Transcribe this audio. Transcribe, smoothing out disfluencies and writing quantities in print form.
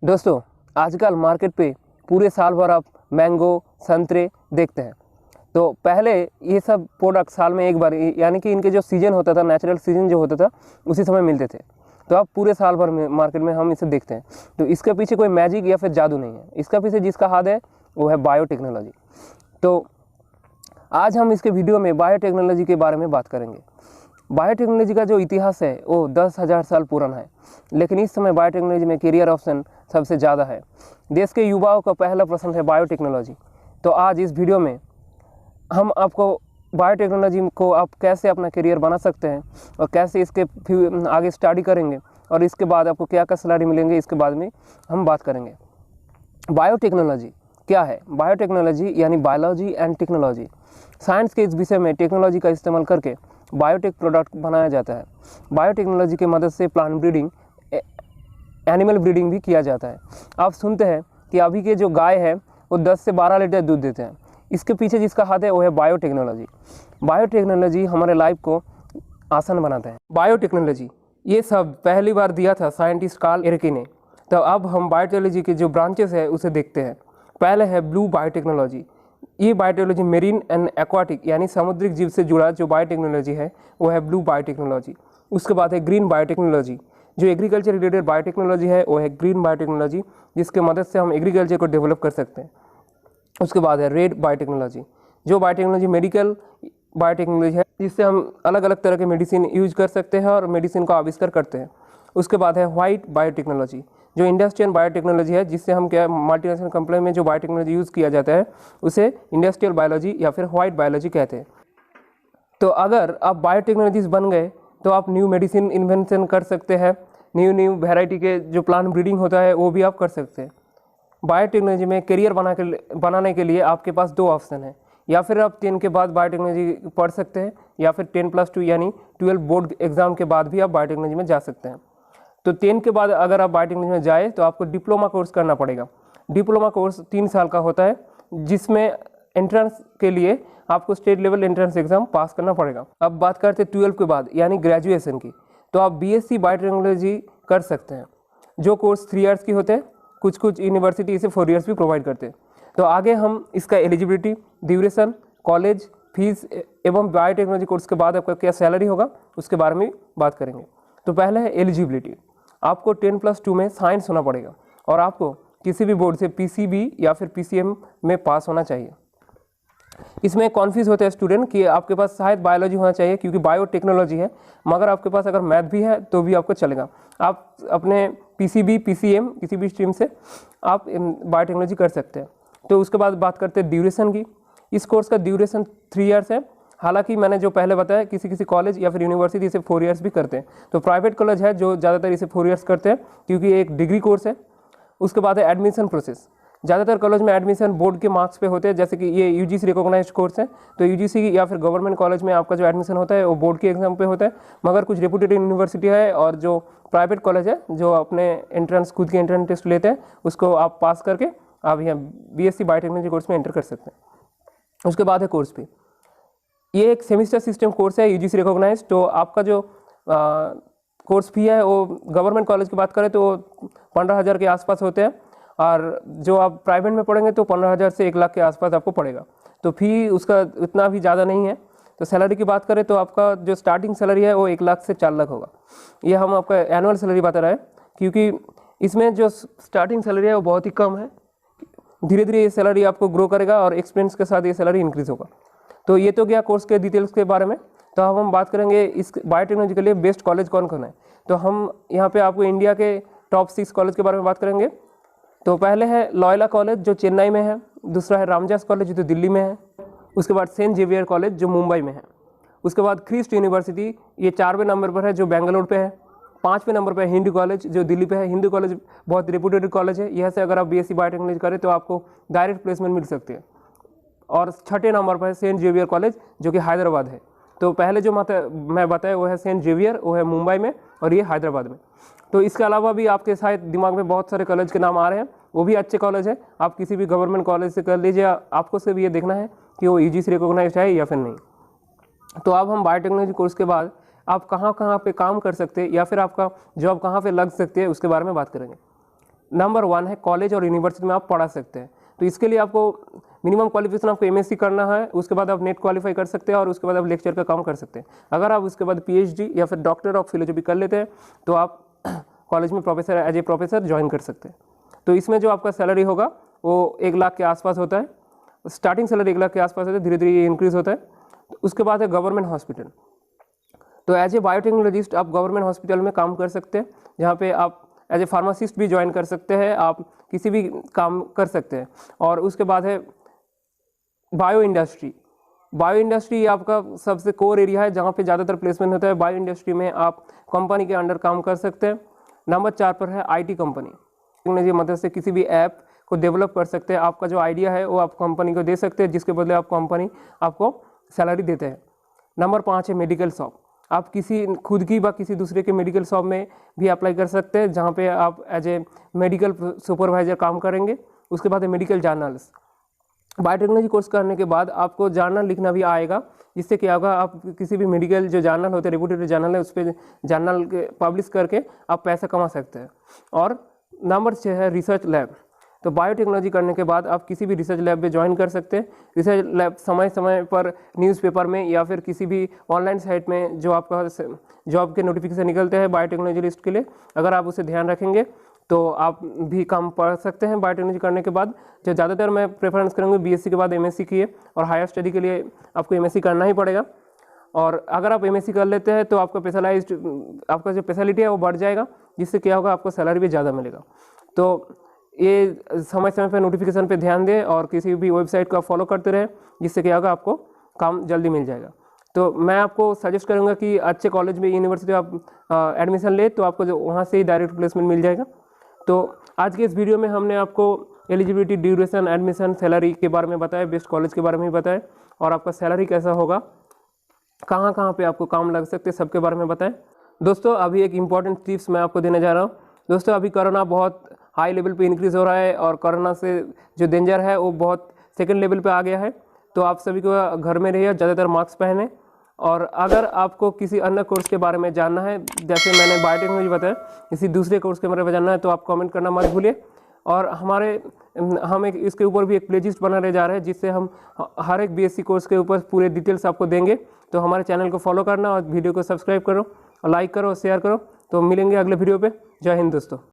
दोस्तों, आजकल मार्केट पे पूरे साल भर आप मैंगो, संतरे देखते हैं। तो पहले ये सब प्रोडक्ट साल में एक बार यानी कि इनके जो सीज़न होता था, नेचुरल सीज़न जो होता था, उसी समय मिलते थे। तो अब पूरे साल भर में मार्केट में हम इसे देखते हैं। तो इसके पीछे कोई मैजिक या फिर जादू नहीं है। इसका पीछे जिसका हाथ है वो है बायोटेक्नोलॉजी। तो आज हम इसके वीडियो में बायोटेक्नोलॉजी के बारे में बात करेंगे। बायोटेक्नोलॉजी का जो इतिहास है वो 10,000 साल पुराना है, लेकिन इस समय बायोटेक्नोलॉजी में करियर ऑप्शन सबसे ज़्यादा है। देश के युवाओं का पहला पसंद है बायोटेक्नोलॉजी। तो आज इस वीडियो में हम आपको बायोटेक्नोलॉजी को आप कैसे अपना करियर बना सकते हैं और कैसे इसके आगे स्टडी करेंगे और इसके बाद आपको क्या क्या सैलरी मिलेंगे, इसके बाद में हम बात करेंगे। बायोटेक्नोलॉजी क्या है? बायोटेक्नोलॉजी यानी बायोलॉजी एंड टेक्नोलॉजी। साइंस के इस विषय में टेक्नोलॉजी का इस्तेमाल करके बायोटेक प्रोडक्ट बनाया जाता है। बायोटेक्नोलॉजी की मदद से प्लांट ब्रीडिंग, एनिमल ब्रीडिंग भी किया जाता है। आप सुनते हैं कि अभी के जो गाय है वो 10 से 12 लीटर दूध देते हैं। इसके पीछे जिसका हाथ है वो है बायोटेक्नोलॉजी। बायोटेक्नोलॉजी हमारे लाइफ को आसान बनाता है। बायोटेक्नोलॉजी ये सब पहली बार दिया था साइंटिस्ट कार्ल एरिकी ने। तो अब हम बायोटेक्नोलॉजी के जो ब्रांचेस है उसे देखते हैं। पहले है ब्लू बायोटेक्नोलॉजी। ये बायोटेक्नोलॉजी मेरीन एंड एक्वाटिक यानी समुद्रिक जीव से जुड़ा जो बायोटेक्नोलॉजी है वो है ब्लू बायोटेक्नोलॉजी। उसके बाद है ग्रीन बायोटेक्नोलॉजी। जो एग्रीकल्चर रिलेटेड बायोटेक्नोलॉजी है वो है ग्रीन बायोटेक्नोलॉजी, जिसके मदद से हम एग्रीकल्चर को डेवलप कर सकते हैं। उसके बाद है रेड बायोटेक्नोलॉजी। जो बायोटेक्नोलॉजी मेडिकल बायोटेक्नोलॉजी है, जिससे हम अलग अलग तरह के मेडिसिन यूज कर सकते हैं और मेडिसिन को आविष्कार करते हैं। उसके बाद है वाइट बायोटेक्नोलॉजी। जो इंडस्ट्रियल बायोटेक्नोलॉजी है, जिससे हम क्या मल्टीनेशनल कंपनी में जो बायोटेक्नोलॉजी यूज़ किया जाता है उसे इंडस्ट्रियल बायोलॉजी या फिर वाइट बायोलॉजी कहते हैं। तो अगर आप बायोटेक्नोलॉजिस्ट बन गए तो आप न्यू मेडिसिन इन्वेंशन कर सकते हैं। न्यू वैरायटी के जो प्लांट ब्रीडिंग होता है वो भी आप कर सकते हैं। बायोटेक्नोलॉजी में करियर बनाने के लिए आपके पास दो ऑप्शन है। या फिर आप 10 के बाद बायोटेक्नोलॉजी पढ़ सकते हैं, या फिर 10+2 यानी 12 बोर्ड एग्जाम के बाद भी आप बायोटेक्नोलॉजी में जा सकते हैं। तो 10 के बाद अगर आप बायोटेक्नोलॉजी में जाए तो आपको डिप्लोमा कोर्स करना पड़ेगा। डिप्लोमा कोर्स 3 साल का होता है, जिसमें एंट्रेंस के लिए आपको स्टेट लेवल एंट्रेंस एग्जाम पास करना पड़ेगा। अब बात करते हैं 12 के बाद यानी ग्रेजुएशन की। तो आप बीएससी बायोटेक्नोलॉजी कर सकते हैं। जो कोर्स 3 ईयर्स की होते हैं, कुछ यूनिवर्सिटी इसे 4 ईयर्स भी प्रोवाइड करते हैं। तो आगे हम इसका एलिजिबिलिटी, ड्यूरेशन, कॉलेज फीस एवं बायोटेक्नोलॉजी कोर्स के बाद आपका क्या सैलरी होगा उसके बारे में बात करेंगे। तो पहले है एलिजिबिलिटी। आपको 10+2 में साइंस होना पड़ेगा और आपको किसी भी बोर्ड से पीसीबी या फिर पीसीएम में पास होना चाहिए। इसमें कॉन्फ्यूज होते हैं स्टूडेंट कि आपके पास शायद बायोलॉजी होना चाहिए क्योंकि बायोटेक्नोलॉजी है, मगर आपके पास अगर मैथ भी है तो भी आपको चलेगा। आप अपने पीसीबी, पीसीएम किसी भी स्ट्रीम से आप बायोटेक्नोलॉजी कर सकते हैं। तो उसके बाद बात करते हैं ड्यूरेशन की। इस कोर्स का ड्यूरेशन 3 ईयर्स है। हालांकि मैंने जो पहले बताया किसी कॉलेज या फिर यूनिवर्सिटी इसे 4 ईयर्स भी करते हैं। तो प्राइवेट कॉलेज है जो ज़्यादातर इसे 4 ईयर्स करते हैं क्योंकि एक डिग्री कोर्स है। उसके बाद है एडमिशन प्रोसेस। ज़्यादातर कॉलेज में एडमिशन बोर्ड के मार्क्स पे होते हैं, जैसे कि ये यूजीसी रिकॉग्नाइज्ड कोर्स है। तो यूजीसी या फिर गवर्नमेंट कॉलेज में आपका जो एडमिशन होता है वो बोर्ड के एग्जाम पे होता है। मगर कुछ रेपुटेड यूनिवर्सिटी है और जो प्राइवेट कॉलेज है जो अपने एंट्रेंस खुद के एंट्रेंस टेस्ट लेते हैं, उसको आप पास करके आप यहाँ बीएससी बायोटेक्नोलॉजी कोर्स में एंटर कर सकते हैं। उसके बाद है कोर्स फी। ये एक सेमिस्टर सिस्टम कोर्स है यूजीसी रिकॉग्नाइज। तो आपका जो कोर्स फी है वो गवर्नमेंट कॉलेज की बात करें तो 15,000 के आसपास होते हैं, और जो आप प्राइवेट में पढ़ेंगे तो 15,000 से 1 लाख के आसपास आपको पड़ेगा। तो फी उसका इतना भी ज़्यादा नहीं है। तो सैलरी की बात करें तो आपका जो स्टार्टिंग सैलरी है वो 1 लाख से 4 लाख होगा। ये हम आपका एनुअल सैलरी बता रहे हैं क्योंकि इसमें जो स्टार्टिंग सैलरी है वो बहुत ही कम है। धीरे धीरे ये सैलरी आपको ग्रो करेगा और एक्सपीरियंस के साथ ये सैलरी इंक्रीज़ होगा। तो ये तो गया कोर्स के डिटेल्स के बारे में। तो अब हम बात करेंगे इस बायोटेक्नोलॉजी के लिए बेस्ट कॉलेज कौन कौन है। तो हम यहाँ पे आपको इंडिया के टॉप 6 कॉलेज के बारे में बात करेंगे। तो पहले है लॉयला कॉलेज जो चेन्नई में है। दूसरा है रामजास कॉलेज जो दिल्ली में है। उसके बाद सेंट जेवियर कॉलेज जो मुंबई में है। उसके बाद क्रिस्ट यूनिवर्सिटी ये 4वें नंबर पर है जो बेंगलोर पे है। 5वें नंबर पर हिंदू कॉलेज जो दिल्ली पे है। हिंदू कॉलेज बहुत रेपुटेड कॉलेज है। यह से अगर आप बीएससी बायोटेक्नोलॉजी करें तो आपको डायरेक्ट प्लेसमेंट मिल सकती है। और 6ठे नंबर पर है सेंट जेवियर कॉलेज जो कि हैदराबाद है। तो पहले जो मैं बताया वो है सेंट जेवियर, वो है मुंबई में, और ये हैदराबाद में। तो इसके अलावा भी आपके शायद दिमाग में बहुत सारे कॉलेज के नाम आ रहे हैं, वो भी अच्छे कॉलेज है। आप किसी भी गवर्नमेंट कॉलेज से कर लीजिए, आपको सिर्फ ये देखना है कि वो यूजीसी रिकॉग्नाइज्ड है या फिर नहीं। तो अब हम बायोटेक्नोलॉजी कोर्स के बाद आप कहाँ कहाँ पे काम कर सकते हैं या फिर आपका जॉब कहाँ पे लग सकती है उसके बारे में बात करेंगे। नंबर 1 है कॉलेज और यूनिवर्सिटी में आप पढ़ा सकते हैं। तो इसके लिए आपको मिनिमम क्वालिफिकेशन आपको एमएससी करना है, उसके बाद आप नेट क्वालिफाई कर सकते हैं और उसके बाद आप लेक्चर का काम कर सकते हैं। अगर आप उसके बाद पीएचडी या फिर डॉक्टर ऑफ फिलोसफी कर लेते हैं तो आप कॉलेज में professor as a professor join कर सकते हैं। तो इसमें जो आपका सैलरी होगा वो 1 लाख के आसपास होता है, स्टार्टिंग सैलरी 1 लाख के आसपास होता है, धीरे धीरे ये इंक्रीज़ होता है। तो उसके बाद है गवर्नमेंट हॉस्पिटल। तो एज ए बायोटेक्नोलॉजिस्ट आप गवर्नमेंट हॉस्पिटल में काम कर सकते हैं, जहाँ पे आप एज ए फार्मासिस्ट भी ज्वाइन कर सकते हैं, आप किसी भी काम कर सकते हैं। और उसके बाद है बायो इंडस्ट्री। बायो इंडस्ट्री आपका सबसे कोर एरिया है जहाँ पे ज़्यादातर प्लेसमेंट होता है। बायो इंडस्ट्री में आप कंपनी के अंडर काम कर सकते हैं। नंबर 4 पर है आईटी कंपनी। टेक्नोलॉजी की मदद से किसी भी ऐप को डेवलप कर सकते हैं। आपका जो आइडिया है वो आप कंपनी को दे सकते हैं, जिसके बदले आप कंपनी आपको सैलरी देते हैं। नंबर 5 है मेडिकल शॉप। आप किसी खुद की व किसी दूसरे के मेडिकल शॉप में भी अप्लाई कर सकते हैं, जहाँ पे आप एज ए मेडिकल सुपरवाइजर काम करेंगे। उसके बाद है मेडिकल जर्नल्स। बायोटेक्नोलॉजी कोर्स करने के बाद आपको जर्नल लिखना भी आएगा, जिससे क्या होगा, आप किसी भी मेडिकल जो जर्नल होते हैं, रेपुटेड जर्नल है, उस पर जर्नल के पब्लिश करके आप पैसा कमा सकते हैं। और नंबर 6 है रिसर्च लैब। तो बायोटेक्नोलॉजी करने के बाद आप किसी भी रिसर्च लैब में ज्वाइन कर सकते हैं। रिसर्च लैब समय समय पर न्यूज़पेपर में या फिर किसी भी ऑनलाइन साइट में जो आपका जॉब के नोटिफिकेशन निकलते हैं बायोटेक्नोलॉजी लिस्ट के लिए, अगर आप उसे ध्यान रखेंगे तो आप भी काम पढ़ सकते हैं बायोटेक्नोलॉजी करने के बाद। जो ज़्यादातर मैं प्रेफरेंस करूँगी बीएससी के बाद एमएससी किए, और हायर स्टडी के लिए आपको एमएससी करना ही पड़ेगा। और अगर आप एमएससी कर लेते हैं तो आपका स्पेशलाइज्ड आपका जो स्पेशलिटी है वो बढ़ जाएगा, जिससे क्या होगा, आपको सैलरी भी ज़्यादा मिलेगा। तो ये समय समय पर नोटिफिकेशन पे ध्यान दें और किसी भी वेबसाइट को आप फॉलो करते रहें, जिससे क्या होगा, आपको काम जल्दी मिल जाएगा। तो मैं आपको सजेस्ट करूँगा कि अच्छे कॉलेज में, यूनिवर्सिटी आप एडमिशन ले तो आपको जो वहाँ से ही डायरेक्ट प्लेसमेंट मिल जाएगा। तो आज के इस वीडियो में हमने आपको एलिजिबिलिटी, ड्यूरेशन, एडमिशन, सैलरी के बारे में बताया, बेस्ट कॉलेज के बारे में भी बताया, और आपका सैलरी कैसा होगा, कहाँ कहाँ पे आपको काम लग सकते हैं, सबके बारे में बताएं। दोस्तों अभी एक इम्पॉर्टेंट टिप्स मैं आपको देने जा रहा हूँ। दोस्तों अभी कोरोना बहुत हाई लेवल पे इंक्रीज़ हो रहा है और कोरोना से जो डेंजर है वो बहुत सेकंड लेवल पे आ गया है। तो आप सभी को घर में रहिए, ज़्यादातर मास्क पहने। और अगर आपको किसी अन्य कोर्स के बारे में जानना है, जैसे मैंने बायोटेक्नोलॉजी बताया, किसी दूसरे कोर्स के बारे में जानना है, तो आप कमेंट करना मत भूलिए। और हम इसके ऊपर भी एक प्लेलिस्ट बनाने जा रहे हैं, जिससे हम हर एक बीएससी कोर्स के ऊपर पूरे डिटेल्स आपको देंगे। तो हमारे चैनल को फॉलो करना और वीडियो को सब्सक्राइब करो और लाइक करो और शेयर करो। तो मिलेंगे अगले वीडियो पे। जय हिंद दोस्तों।